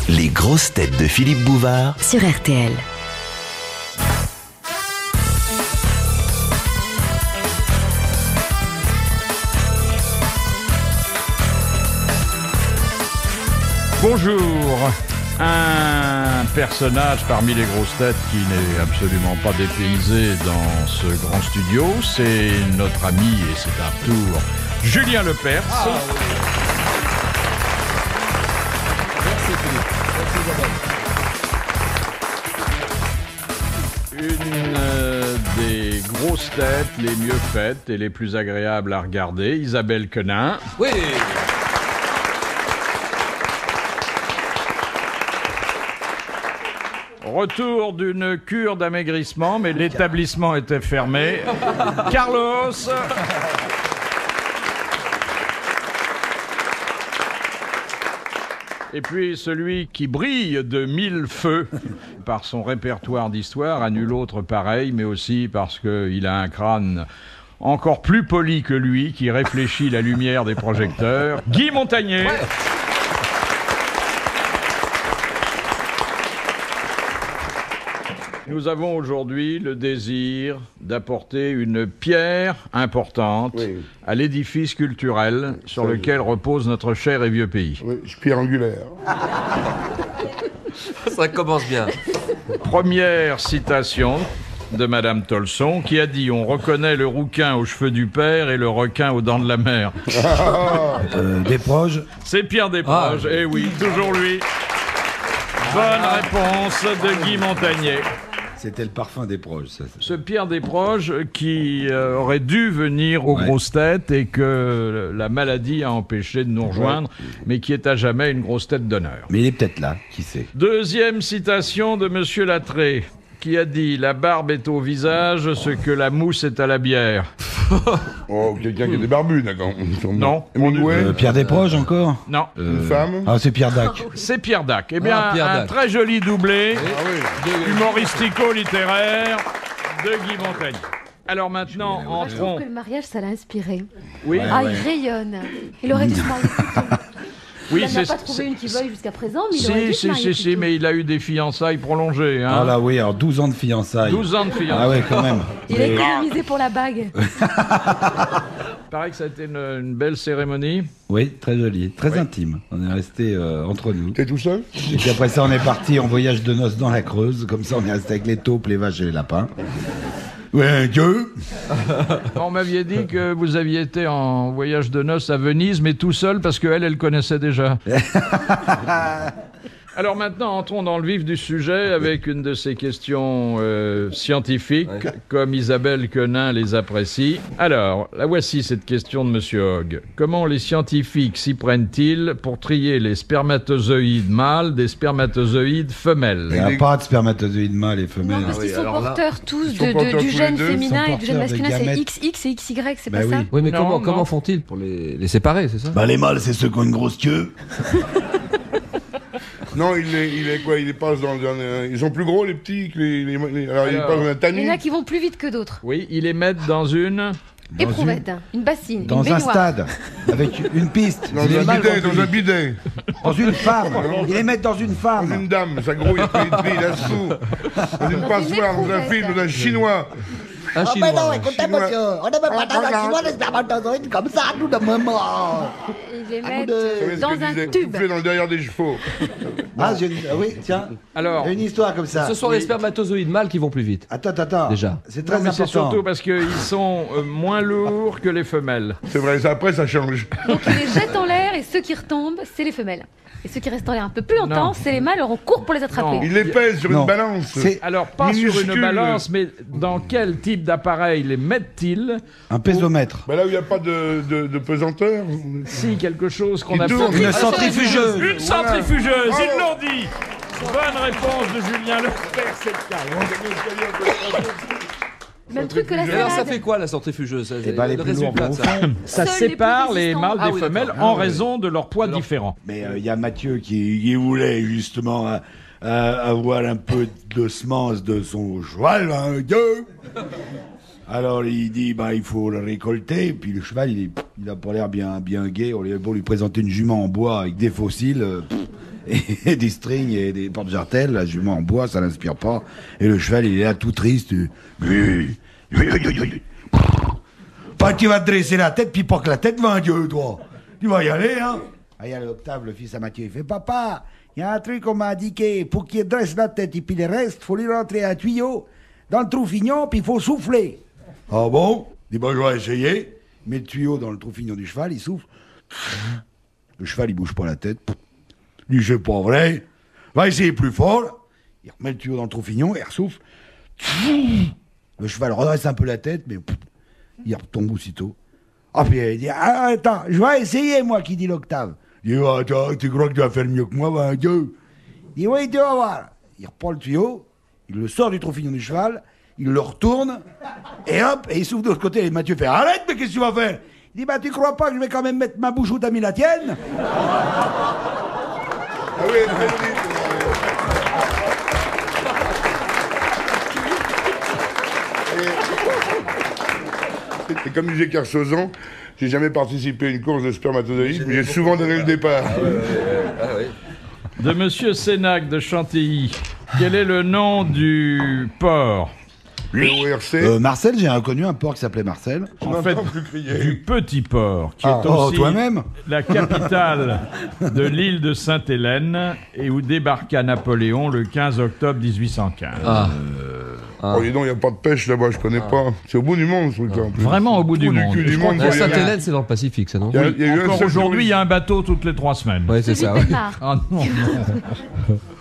Les grosses têtes de Philippe Bouvard sur RTL. Bonjour. Un personnage parmi les grosses têtes qui n'est absolument pas dépaysé dans ce grand studio, c'est notre ami, et c'est un tour, Julien Lepers. Ah, oui. Merci Philippe. Une des grosses têtes les mieux faites et les plus agréables à regarder, Isabelle Quenin. Oui. Retour d'une cure d'amaigrissement, mais l'établissement était fermé. Carlos. Et puis celui qui brille de mille feux par son répertoire d'histoire, à nul autre pareil, mais aussi parce qu'il a un crâne encore plus poli que lui, qui réfléchit la lumière des projecteurs. Guy Montagnier. Ouais. Nous avons aujourd'hui le désir d'apporter une pierre importante à l'édifice culturel sur lequel repose notre cher et vieux pays. Oui, pierre angulaire. Ça commence bien. Première citation de Madame Tolson qui a dit « On reconnaît le rouquin aux cheveux du père et le requin aux dents de la mer. » Desproges. C'est Pierre Desproges, eh oui, toujours lui. Bonne réponse de Guy Montagnier. C'était le parfum des proches, ça. Ce Pierre Desproges qui aurait dû venir aux grosses têtes et que la maladie a empêché de nous rejoindre, mais qui est à jamais une grosse tête d'honneur. Mais il est peut-être là, qui sait. Deuxième citation de Monsieur Lattré, qui a dit « La barbe est au visage ce que la mousse est à la bière ». Oh, quelqu'un qui a des barbus, d'accord. Non. Pierre Desproges, encore. Non. Une femme. Ah, c'est Pierre Dac. C'est Pierre Dac. Eh bien, un très joli doublé, humoristico-littéraire de Guy Montagnier. Alors maintenant, Je trouve entrons... que le mariage, ça l'a inspiré. Oui. Il rayonne. Il aurait dû se marier plus tôt. Oui, il n'a pas trouvé une qui veuille jusqu'à présent, mais il aurait dû se marier plus tôt. mais il a eu des fiançailles prolongées. Hein. Ah là, oui, alors 12 ans de fiançailles. 12 ans de fiançailles. Ah ouais, quand même. Il a économisé pour la bague. Il paraît que ça a été une belle cérémonie. Oui, très joli, très intime. On est resté entre nous. T'es tout seul? Et puis après ça, on est parti en voyage de noces dans la Creuse. Comme ça, on est resté avec les taupes, les vaches et les lapins. Ouais, que... On m'aviez dit que vous aviez été en voyage de noces à Venise, mais tout seul parce qu'elle connaissait déjà. Alors maintenant, entrons dans le vif du sujet avec une de ces questions scientifiques, comme Isabelle Quenin les apprécie. Alors, la voici cette question de Monsieur Hogg. Comment les scientifiques s'y prennent-ils pour trier les spermatozoïdes mâles des spermatozoïdes femelles? Il n'y a pas de spermatozoïdes mâles et femelles. Non, parce qu'ils sont porteurs tous sont porteurs du tous gène les deux. féminin Ils sont et du gène porteurs de masculin. C'est gamètes. XX et XY, c'est Bah pas oui. ça? Oui, mais Non, comment non. font-ils pour les séparer, c'est ça? Bah, les mâles, c'est ceux qui ont une grosse queue. Non, il est quoi? Il les passe dans un... Ils sont plus gros, les petits, que alors, il passe dans un Il y en tamis. a qui vont plus vite que d'autres. Oui, ils les mettent dans une... Éprouvette, une bassine, Dans une un baignoire. stade, avec une piste. Dans Les un mâles bidet, vont plus dans un vite. bidet. Dans une femme. Ils les mettent dans une Dans femme. une dame, ça grouille, il a sous. Dans une passoire, dans un film, dans un chinois. Un Mais chinois. non, écoutez, monsieur, on ne peut pas dans un chinois des spermatozoïdes comme ça, nous de même. Ils les Vous mettent savez ce dans que un disait, tube. souffler dans le derrière des chevaux. Ah, oui, tiens. Alors, Il y a une histoire comme ça. Ce sont les spermatozoïdes mâles qui vont plus vite. Attends. Déjà. C'est très non, mais c'est important. surtout parce qu'ils sont moins lourds que les femelles. C'est vrai, ça, après ça change. Donc ils les jettent en l'air et ceux qui retombent, c'est les femelles. Et ceux qui restent en l'air un peu plus longtemps, Non. c'est les mâles, alors on court pour les attraper. Non. Il les pèse sur Non. une balance. C'est Alors, pas sur Minuscule. une balance, mais dans quel type d'appareil les mettent-ils? un pésomètre. Bah là où il n'y a pas de pesanteur. Si, quelque chose qu'on Qui appelle... tourne. Une centrifugeuse. Une centrifugeuse, Bravo. ils l'ont dit. Bonne réponse de Julien Lepers, c'est le cas. Même truc que la Et alors, ça salade. fait quoi la centrifugeuse? Eh ben, les Le plus lourds résultat, vont au ça. fond. Ça Seuls les sépare plus les résistants. mâles Ah des oui, femelles d'accord. en Ah ouais. raison de leur poids différent. Mais il y a Mathieu qui voulait justement avoir un peu de semence de son cheval. Hein, alors il dit il faut le récolter. Puis le cheval il a pas l'air bien gai. On lui a beau lui présenter une jument en bois avec des fossiles. et des strings et des porte-jartelles. La jument en bois, ça l'inspire pas. Et le cheval, il est là tout triste. Enfin, tu vas te dresser la tête, puis pas que la tête va un dieu, toi. Tu vas y aller, hein. Ah, il y a l'Octave, le fils à Mathieu, il fait, papa, il y a un truc qu'on m'a indiqué, pour qu'il dresse la tête et puis le reste, faut lui rentrer un tuyau dans le trou fignon, puis il faut souffler. Ah bon? Il dit, bah, je vais essayer. Il met le tuyau dans le trou fignon du cheval, il souffle. Le cheval, il bouge pas la tête. Il dit, c'est pas vrai. Va essayer plus fort. Il remet le tuyau dans le trou fignon, il ressouffle. Le cheval redresse un peu la tête, mais il retombe aussitôt. Ah, puis il dit, ah, attends, je vais essayer, moi, qui dit l'Octave. Il dit, ah, tu crois que tu vas faire mieux que moi, ben, Dieu. Il dit, oui, tu vas voir. Il reprend le tuyau, il le sort du trou fignon du cheval, il le retourne, et hop, et il souffle de l'autre côté, et Mathieu fait, arrête, mais qu'est-ce que tu vas faire? Il dit, bah, tu crois pas que je vais quand même mettre ma bouche où t'as mis la tienne? Ah oui, très vite. Et comme disait Kersozan, j'ai jamais participé à une course de spermatozoïdes, mais j'ai souvent donné le départ. De Monsieur Sénac de Chantilly, quel est le nom du porc? Le ORC. Marcel, j'ai reconnu un porc qui s'appelait Marcel. En fait, plus crier. du Petit Port, qui est Oh, aussi toi-même? la capitale de l'île de Sainte-Hélène et où débarqua Napoléon le 15 octobre 1815. Oh, dis donc, il n'y a pas de pêche là-bas, je connais pas. C'est au bout du monde, ce truc-là. en plus. Vraiment au bout du Trou monde. cul du Je crois monde, que La il y a- Sainte-Hélène, c'est dans le Pacifique, ça, non? il y a eu un encore seul aujourd'hui, il y touriste. a un bateau toutes les 3 semaines. Oui, c'est ça. ouais. Ah non,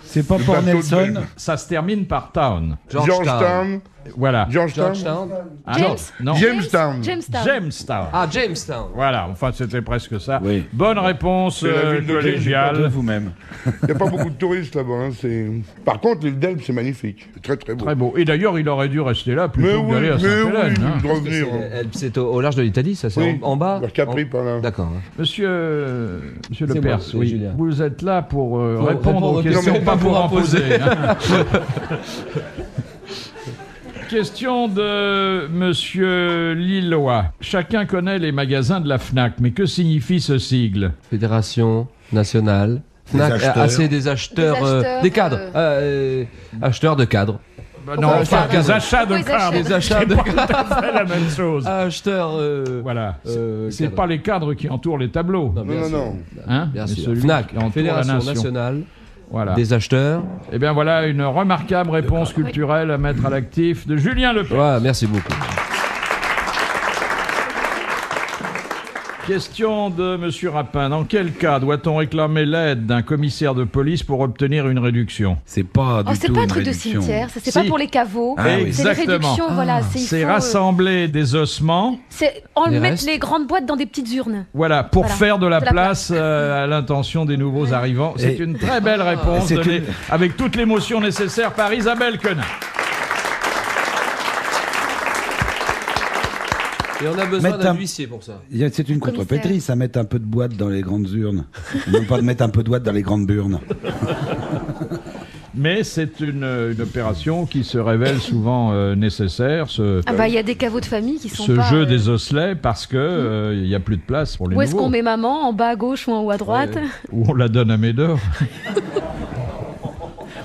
C'est pas Le Port bateau de Nelson? Belle. ça se termine par town. Georgetown. Voilà. Georgetown. Georgetown. Ah, James. non. Jamestown. Jamestown. Jamestown. Ah, Jamestown. Voilà, enfin c'était presque ça. Oui. Bonne réponse C'est la ville de collégiale. Vous-même. Il n'y a pas beaucoup de touristes là-bas. Hein, par contre, l'île d'Elbe, c'est magnifique. C'est très très beau. Très beau. Et d'ailleurs, il aurait dû rester là plutôt Mais que oui, d'aller à mais Sainte-Hélène. oui, hein. de revenir. C'est au large de l'Italie, ça, c'est Oui. en bas. Vers Capri, par là. D'accord. Monsieur C'est Le moi, Pers, c'est oui, Julien. vous êtes là pour Pour répondre aux aux questions, questions, pas pour en poser. poser. hein. Question de Monsieur Lillois. Chacun connaît les magasins de la FNAC, mais que signifie ce sigle? Fédération nationale. FNAC, acheteurs. c'est des acheteurs, Des acheteurs, des cadres. Acheteurs de cadres. Non, les enfin, cadres. des achats de Pourquoi ils cadres. achètent Des achats de C'est pas tout à fait la même chose. Acheteurs. Voilà. C'est cadres. pas les cadres qui entourent les tableaux. Non, bien Non, sûr. non. Hein, Bien mais sûr. celui FNAC, qui entoure la Fédération nation. nationale Voilà. des acheteurs. Eh bien voilà une remarquable réponse culturelle à mettre à l'actif de Julien Lepers. Ouais, merci beaucoup. Question de Monsieur Rapin. Dans quel cas doit-on réclamer l'aide d'un commissaire de police pour obtenir une réduction? C'est pas Oh, du c'est tout pas un une truc de réduction. cimetière, ça c'est Si. pas pour les caveaux. Ah oui. C'est les Exactement. réductions, voilà. il C'est faut, rassembler des ossements, on Les met restes. les grandes boîtes dans des petites urnes. voilà, pour Voilà. faire de la De la place à l'intention des nouveaux arrivants. C'est Et- une très belle réponse C'est donnée une- avec toute l'émotion nécessaire par Isabelle Quenin. Et on a besoin Mettre d'un un- huissier pour ça. C'est une contrepétrie, ça mettre un peu de boîte dans les grandes urnes. Non pas de mettre un peu de boîte dans les grandes burnes. Mais c'est une opération qui se révèle souvent nécessaire, Ah bah il y a des caveaux de famille qui sont ce pas. jeu des osselets, parce que il n'y a plus de place pour les Où est-ce nouveaux. qu'on met maman, en bas à gauche ou en haut à droite? Ou on la donne à Médor.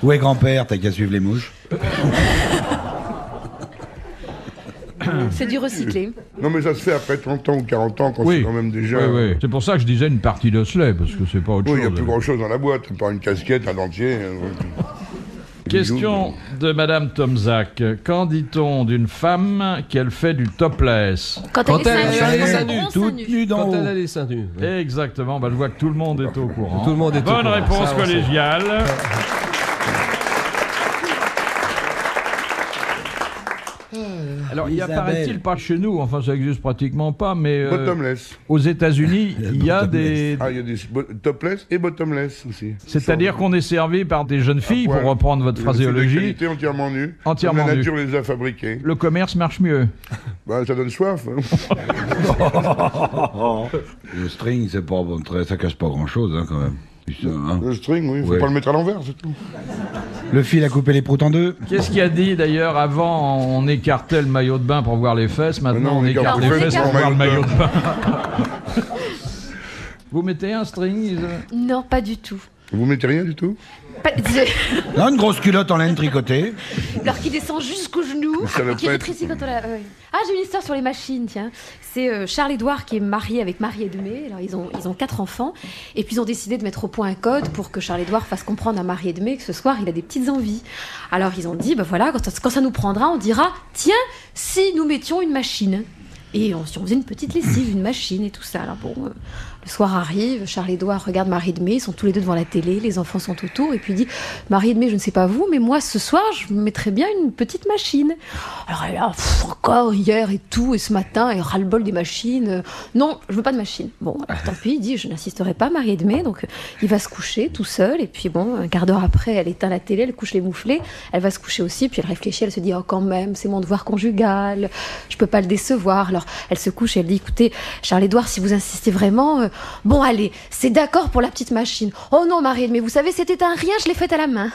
Où est grand-père? T'as qu'à suivre les mouches. C'est du recyclé. Non, mais ça se fait après 30 ans ou 40 ans quand Oui. c'est quand même déjà. Oui, oui. C'est pour ça que je disais une partie d'osselet, parce que c'est pas autre Oui, il n'y a chose. plus grand-chose dans la boîte, à part une casquette, un dentier. Question de Madame Tomzak. Qu'en dit-on d'une femme qu'elle fait du topless? Quand Quand elle elle a est les seins seins nus, nus, gros seins toute nus. nue d'en Quand haut. elle a les seins nus. Ouais. Exactement. Bah, je vois que tout le monde est au courant. Tout le monde est au Bonne courant. réponse Ça, on sait. collégiale. Alors, il y a, Isabelle. paraît-il, pas chez nous, enfin ça existe pratiquement pas, mais Bottomless. aux États-Unis, il y a des. Ah, il y a des topless et bottomless aussi. C'est-à-dire qu'on est servi par des jeunes filles, poil. pour reprendre votre C'est de phraséologie. qualité, entièrement nues. Entièrement comme la nues. nature les a fabriqués. Le commerce marche mieux. Bah, ça donne soif. hein. Le string, c'est pas bon, ça cache pas grand-chose hein, quand même. Puis ça, hein. Le string, oui, faut Ouais. pas le mettre à l'envers, c'est tout. Le fil a coupé les proutes en deux. Qu'est-ce qu'il a dit d'ailleurs? Avant, on écartait le maillot de bain pour voir les fesses. Maintenant, Non, on écarte les les fesses fesses pour pour voir le maillot maillot de de bain. Vous mettez un string, Isa? Non, pas du tout. Vous mettez rien du tout? Non, une grosse culotte en laine tricotée. Alors qui descend jusqu'au genou, Ça va qui pas rétrécit quand on la... Ah, j'ai une histoire sur les machines, tiens. C'est Charles-Édouard qui est marié avec Marie-Edmé. Alors, ils ont 4 enfants. Et puis, ils ont décidé de mettre au point un code pour que Charles-Édouard fasse comprendre à Marie-Edmé que ce soir, il a des petites envies. Alors, ils ont dit, voilà, quand ça nous prendra, on dira, tiens, si nous mettions une machine. Et si on faisait une petite lessive, une machine et tout ça. Alors bon, le soir arrive, Charles-Édouard regarde Marie-Edmé, ils sont tous les deux devant la télé, les enfants sont autour, et puis il dit « Marie-Edmé, je ne sais pas vous, mais moi, ce soir, je me mettrais bien une petite machine. » Alors elle est là, encore hier et tout, et ce matin, elle ras-le-bol des machines. Non, je veux pas de machine. Bon, alors tant pis, il dit « Je n'insisterai pas, Marie-Edmé. » Donc il va se coucher tout seul, et puis bon, un quart d'heure après, elle éteint la télé, elle couche les mouflets, elle va se coucher aussi, puis elle réfléchit, elle se dit « Oh, quand même, c'est mon devoir conjugal, je peux pas le décevoir. » Alors elle se couche et elle dit « Écoutez, Charles-Édouard, si vous insistez vraiment, bon allez, c'est d'accord pour la petite machine. » « Oh non, Marie-Edmé, vous savez, c'était un rien, je l'ai faite à la main. »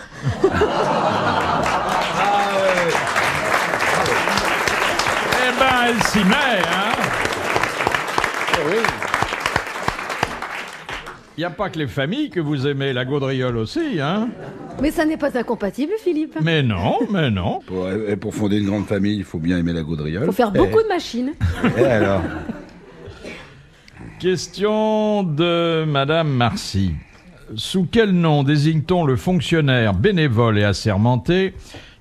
Eh ben, elle s'y met, hein. Il n'y a pas que les familles que vous aimez, la gaudriole aussi, hein. Mais ça n'est pas incompatible, Philippe. Mais non, mais non. Pour fonder une grande famille, il faut bien aimer la gaudriole. Faut faire beaucoup de machines. Et alors? Question de Madame Marcy. Sous quel nom désigne-t-on le fonctionnaire bénévole et assermenté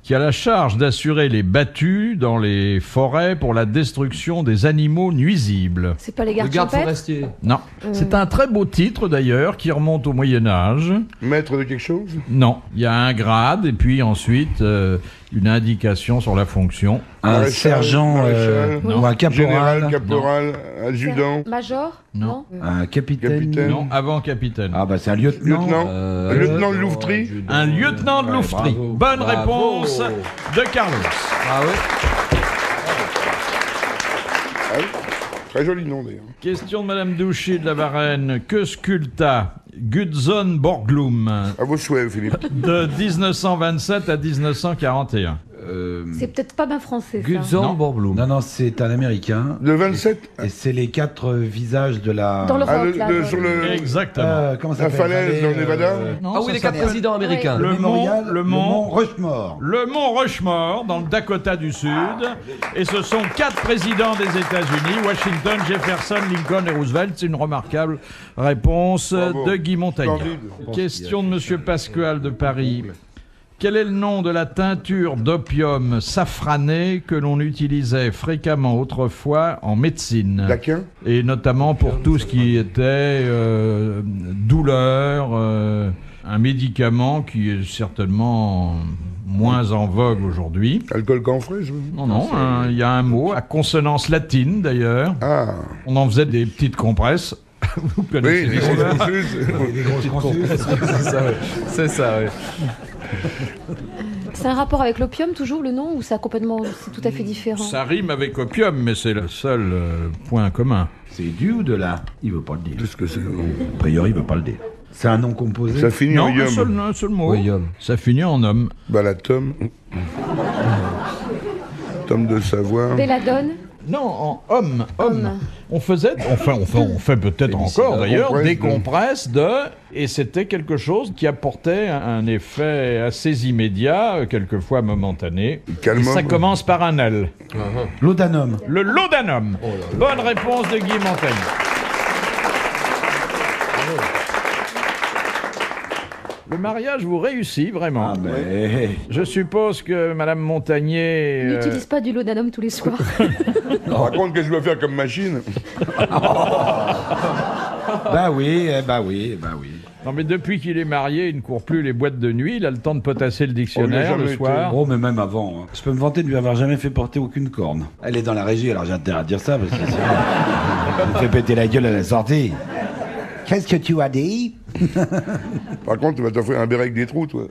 qui a la charge d'assurer les battues dans les forêts pour la destruction des animaux nuisibles? C'est pas les Le gardes garde champêtres? forestier. Non. C'est un très beau titre d'ailleurs qui remonte au Moyen-Âge. Maître de quelque chose? Non. Il y a un grade et puis ensuite une indication sur la fonction. Un Maréchal, sergent maréchal, ou un caporal. Général, caporal, adjudant. Major? Non. Un capitaine. Capitaine. Non, avant capitaine. Ah bah c'est un lieutenant. Lieutenant de louveterie. Un lieutenant de louveterie. bravo. Bonne Bravo. réponse de Carlos. Ah oui. Ah oui. Très joli nom d'ailleurs. Question de Madame Douchy de la Varenne. Que sculpta Gutzon Borglum À vos souhaits, Philippe. de 1927 à 1941? C'est peut-être pas bien français, ça. Gutzon Borglum. Non, non, c'est un Américain. De 27 Et c'est les 4 visages de la... Dans le Ah, rock, là. sur le... Exactement. comment ça La s'appelle? falaise dans le Nevada. Non, Ah oui, ça les 4 s'appelle présidents américains. Le mémorial, mont- le mont- Rushmore. le mont Rushmore, dans le Dakota du Sud. Et ce sont 4 présidents des États-Unis, Washington, Jefferson, Lincoln et Roosevelt. C'est une remarquable réponse Bravo. de Guy Montagnier. Splendide. Question de Monsieur Pasquale de Paris. Quel est le nom de la teinture d'opium safranée que l'on utilisait fréquemment autrefois en médecine? Daquin. Et notamment pour tout ce qui était douleur, un médicament qui est certainement moins en vogue aujourd'hui. Alcool camphré, je veux. Non, il y a un mot, à consonance latine d'ailleurs. Ah. On en faisait des petites compresses. Vous connaissez Oui, les l'histoire. C'est ça, oui. C'est un rapport avec l'opium, toujours, le nom, ou c'est complètement... C'est tout à fait différent? Ça rime avec opium, mais c'est le seul point commun. C'est du ou de là? Il veut pas le dire. Qu'est-ce que c'est? A priori, il veut pas le dire. C'est un nom composé. Ça finit Non, en yum. un seul mot. Oui, homme. Ça finit en homme. Bah la tome. Tome de savoir. Belladone? Non, en homme. Homme. On faisait, on fait peut-être encore d'ailleurs, Compresse des de- compresses et c'était quelque chose qui apportait un effet assez immédiat, quelquefois momentané. Et Calmum. ça commence par un L. Laudanum. Le laudanum. Bonne réponse de Guy Montagnier. Le mariage vous réussit vraiment. Ah mais... Je suppose que Madame Montagnier. N'utilise pas du laudanum tous les soirs. Raconte que je dois faire comme machine. Bah oui, bah oui, bah oui. Non, mais depuis qu'il est marié, il ne court plus les boîtes de nuit. Il a le temps de potasser le On lui a dictionnaire jamais le été. soir. Oh, mais même avant. Hein. Je peux me vanter de lui avoir jamais fait porter aucune corne. Elle est dans la régie, alors j'ai intérêt à dire ça, parce que sinon, elle me fait péter la gueule à la sortie. Qu'est-ce que tu as dit? Par contre, tu vas t'offrir un béret avec des trous, toi.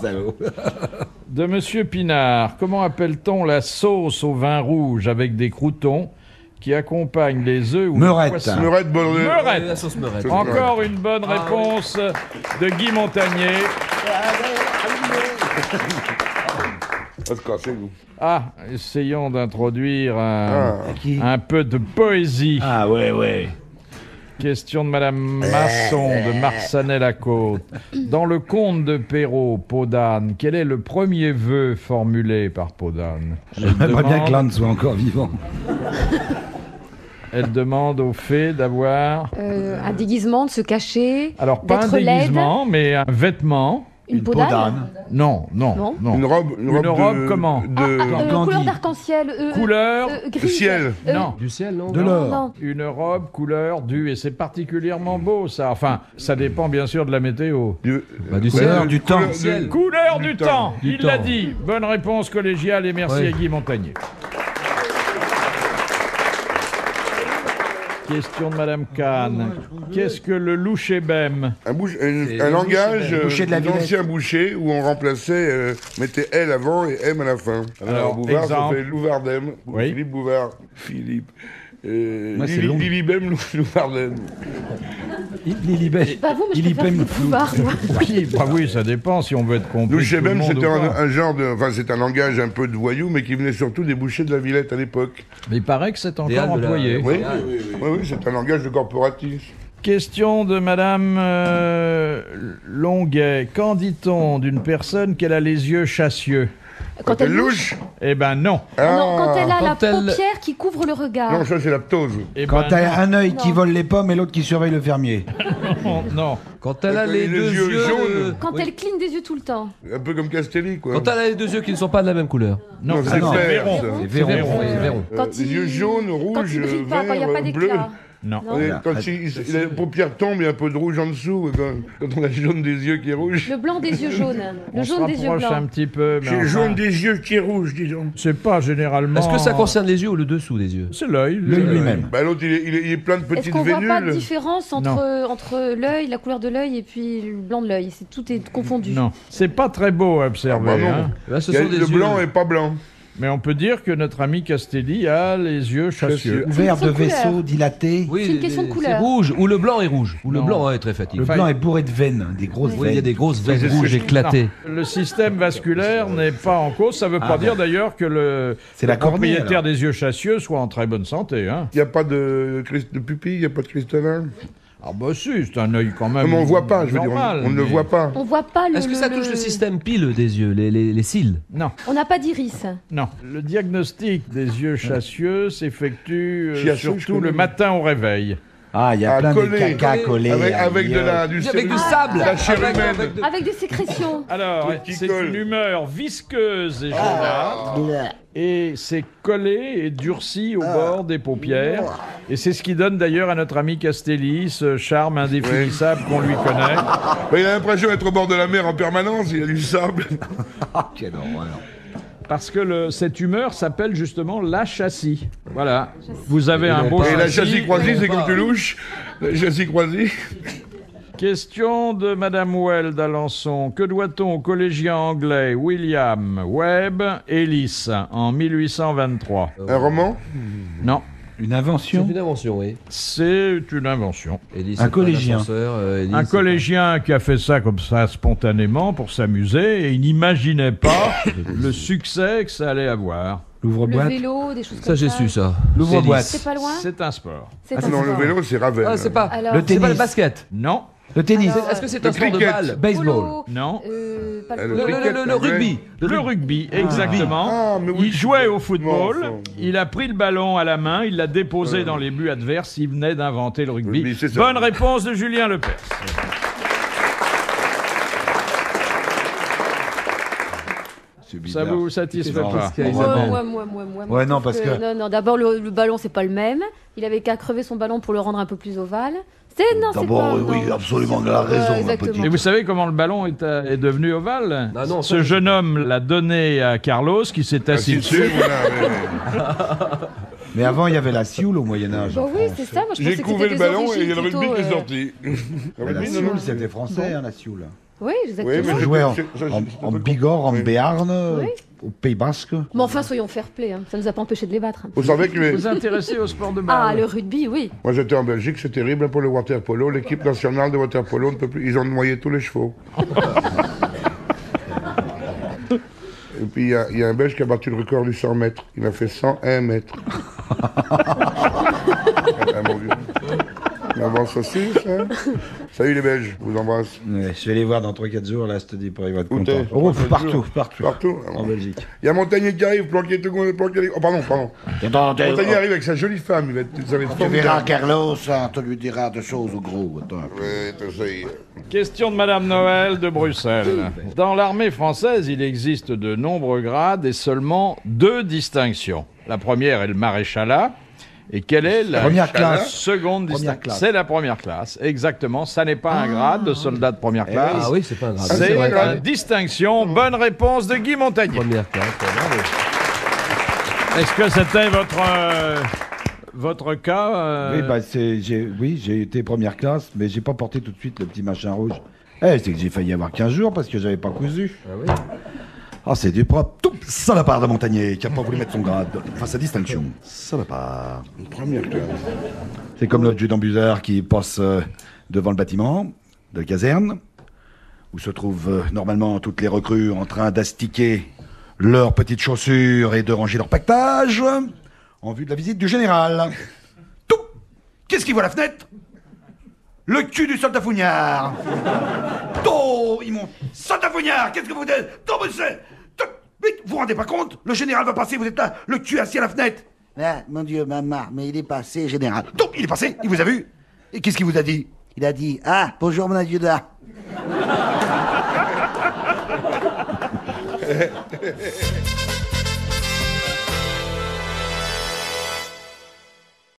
Salaud. De Monsieur Pinard, comment appelle-t-on la sauce au vin rouge avec des croûtons qui accompagne les œufs ou Meurette. le poisson? Meurette Bordelais. Meurette. La sauce meurette. C'est- Encore une bonne réponse de Guy Montagnier. Va se casser, vous. Ah, essayons d'introduire Ah. un peu de poésie. Ah ouais, ouais. Question de Madame Masson de Marsanet-la-Côte. Dans le conte de Perrault, Peau d'âne, quel est le premier vœu formulé par Peau d'âne? J'aimerais bien que l'âne soit encore vivant. Elle demande aux fées d'avoir... Un déguisement, de se cacher. Alors, pas un d'être laide. déguisement, mais un vêtement. Une peau d'âne. Non. Une robe comment couleur d'arc-en-ciel. Couleur gris. ciel. Non. Du ciel, non? De l'or. Non. Une robe couleur du... Et c'est particulièrement beau, ça. Enfin, ça dépend bien sûr de la météo. Du Couleur ciel. du temps. Couleur du temps. Du Il l'a temps. dit. Bonne réponse collégiale et merci Ouais. à Guy Montagnier. Question de Madame Kahn. Qu'est-ce que le louchébem? Un langage boucher de la Villette. d'ancien boucher où on remplaçait, mettait L avant et M à la fin. Alors, Bouvard, ça exemple. fait Louvardem. Oui. Philippe Bouvard. Philippe. Moi, c'est long. Lilibem Louvardem. Pas vous, mais je préfère Philippe Bouvard, moi. Oui, bah oui, ça dépend si on veut être compris. Louchébem, c'était un... un genre de... Enfin, c'est un langage un peu de voyou, mais qui venait surtout des bouchers de la Villette à l'époque. Mais il paraît que c'est Des encore Halles de la- employé. Oui, c'est un langage de corporatisme. Question de Madame Longuet. Qu'en dit-on d'une personne qu'elle a les yeux chassieux? Quand elle louche. Eh ben non. Non, quand elle a Quand la elle- paupière qui couvre le regard. Non, ça c'est la ptose. Eh Quand ben t'as un œil qui Non. vole les pommes et l'autre qui surveille le fermier. non, non. Quand elle a Quand les il a deux les yeux yeux... jaunes. Quand Oui. elle cligne des yeux tout le temps. Un peu comme Castelli, quoi. Quand elle a les deux yeux qui ne sont pas de la même couleur. Non, Non, ça, c'est c'est vert, Véron. ça. C'est C'est Véron. Véron, oui, c'est Véron. Quand Les yeux jaunes, Quand rouges, il brille pas, quand il n'y a verts, pas bleus. d'éclat. Non. Non. Et quand il a les paupières tombent, il y a un peu de rouge en dessous. Quand on a le jaune des yeux qui est rouge. Le blanc des yeux jaunes. Le On se jaune des yeux rapproche un blancs. petit peu, mais J'ai le enfin, jaune des yeux qui est rouge, dis donc. c'est pas généralement... Est-ce que ça concerne les yeux ou le dessous des yeux? C'est l'œil. L'œil lui-même. Bah l'autre, il est plein de Est-ce petites qu'on voit pas de vénules. différence entre l'œil, la couleur de l'œil et puis le blanc de l'œil? Tout est confondu. Non, c'est pas très beau à observer. Ah bah non. hein. Là, ce Il y a sont des le yeux... blanc et pas blanc. Mais on peut dire que notre ami Castelli a les yeux chassieux. Ouvert C'est de une question de vaisseaux dilatés. Oui, C'est une question de c'est couleur. rouge, ou le blanc est rouge, ou le Non. blanc est très fatigué. Le blanc est bourré de veines, des grosses Oui, il y a veines. des grosses veines c'est- rouges éclatées. Non, le système vasculaire n'est pas en cause. Ça ne veut pas dire d'ailleurs que le, C'est la le cornée, propriétaire alors. des yeux chassieux soit en très bonne santé. Hein. Il n'y a pas de pupille, il n'y a pas de cristallin. Ah bah si, c'est un œil quand même. Non, mais on ne voit pas, je veux dire, normal, on ne le mais- voit pas. On voit pas le. Est-ce que ça touche le système pile des yeux, les cils? Non, On n'a pas d'iris. non. Le diagnostic des yeux chassieux s'effectue Chiasseux, je surtout connais. le matin au réveil. Ah, il y a Ah, plein collé. de caca collés. Avec de aïe, la, Avec du sérum- sable, de la chair avec- humaine. avec de- Avec des sécrétions. Alors, Qui c'est colle. une humeur visqueuse et jaunâtre. Et c'est collé et durci au bord des paupières. Et c'est ce qui donne d'ailleurs à notre ami Castelli ce charme indéfinissable qu'on lui connaît. Bah, il a l'impression d'être au bord de la mer en permanence, il y a du sable. Quelle horreur. Parce que cette humeur s'appelle justement la châssis. Voilà. Vous avez un beau Et la châssis. châssis croisée, c'est quand tu louches. La châssis croisée. Question de Madame Well d'Alençon. Que doit-on au collégien anglais William Webb Ellis en 1823? Un roman. Non, Une C'est invention. une invention, oui. c'est une invention. Ellie, Un c'est pas collégien. ascenseur, Ellie, Un c'est collégien qui a fait ça comme ça spontanément pour s'amuser et il n'imaginait pas le succès que ça allait avoir. Le L'ouvre-boîte. vélo, des choses pas- comme Ça, j'ai ça. su, ça. L'ouvre-boîte. C'est pas loin. C'est un sport. C'est Ah un non, le sport. vélo, c'est Ravel. Ah, c'est pas... Alors, Le C'est pas le tennis. basket. Non, Le tennis. Alors, Est-ce que c'est le un sport de cricket. balle? Baseball. polo, non. pas Le le polo. cricket, Le rugby. Le rugby, exactement. Ah, mais oui. Il jouait au football, Bon, enfin. il a pris le ballon à la main, il l'a déposé dans les buts adverses, il venait d'inventer le rugby. Rugby, c'est ça. Bonne réponse de Julien Lepers. Ça vous satisfait Non, pas? Qu'est-ce qu'il y a, Isabelle Moi, Ouais, non, je parce trouve que- Non, d'abord, le ballon, c'est pas le même. Il avait qu'à crever son ballon pour le rendre un peu plus ovale. Non, c'est D'abord, pas... oui, non. absolument, elle a raison, ma exactement. petite. Et vous savez comment le ballon est devenu ovale? Ah non, ça, Ce je- jeune homme l'a donné à Carlos qui s'est assis Ainsi dessus. de suite, voilà, Mais avant, il y avait la sioule au Moyen-Âge. Bah oui, c'est ça. Moi, je J'ai pensais que couvé c'était le des ballon et il y a le origines rugby qui est plutôt, sorti. Le La rugby, non, sioule, non. c'était français, hein, la sioule. Oui, Oui, exactement. mais On jouait en, c'est- c'est un en peu Bigorre, en Oui. Béarn, Oui. au Pays Basque. Mais enfin, soyons fair-play. Hein. Ça nous a pas empêché de les battre. Vous savez que Vous vous intéressez au sport de balle? Ah, le rugby, oui. moi j'étais en Belgique, c'est terrible pour le water polo. L'équipe nationale de water polo ne peut plus. Ils ont noyé tous les chevaux. Et puis il y a un Belge qui a battu le record du 100 mètres. Il a fait 101 mètres. Ah, mon vieux. On avance aussi, ça. Salut les Belges, je vous embrasse. Ouais, je vais les voir dans 3-4 jours, là, je te dis, pour ils vont être Où contents. t'es Oh, 3-4 partout, jours partout. Partout. En Belgique. Il y a Montagnier qui arrive, planqué tout le monde, planqué les... Oh, pardon. Montagnier arrive avec sa jolie femme, ça va être Tu verras formidable. Carlos, hein, tu lui diras des choses au gros. Attends. Ouais, t'essayes. Question de Madame Noël de Bruxelles. Dans l'armée française, il existe de nombreux grades et seulement 2 distinctions. La première est le maréchalat. Et quelle est la Première classe. seconde Première distinction? classe. C'est la première classe, exactement. Ça n'est pas un grade de soldat de première classe. Ah oui, c'est pas grave. C'est vrai, une ouais. distinction. Bonne réponse de Guy Montagnier. Première classe, bravo. Est-ce que c'était votre cas Oui, bah, j'ai été première classe, mais j'ai pas porté tout de suite le petit machin rouge. C'est que j'ai failli avoir 15 jours parce que j'avais pas cousu. Ah oui. Ah, c'est du propre. Tout salopard de Montagnier qui a pas voulu mettre son grade. Enfin, sa distinction. Salopard. Première classe. C'est comme l'autre judant Buzard qui passe devant le bâtiment de caserne, où se trouvent normalement toutes les recrues en train d'astiquer leurs petites chaussures et de ranger leur pactage, en vue de la visite du général. Tout. Qu'est-ce qu'il voit à la fenêtre? Le cul du soldat fougnard. Oh, ils montent. Soldat fougnard, qu'est-ce que vous dites? Vite, vous vous rendez pas compte? Le général va passer, vous êtes là, le cul assis à la fenêtre. Ah, mon Dieu, maman, mais il est passé, général. Donc, il est passé, il vous a vu. Et qu'est-ce qu'il vous a dit? Il a dit, ah, bonjour mon adjudant.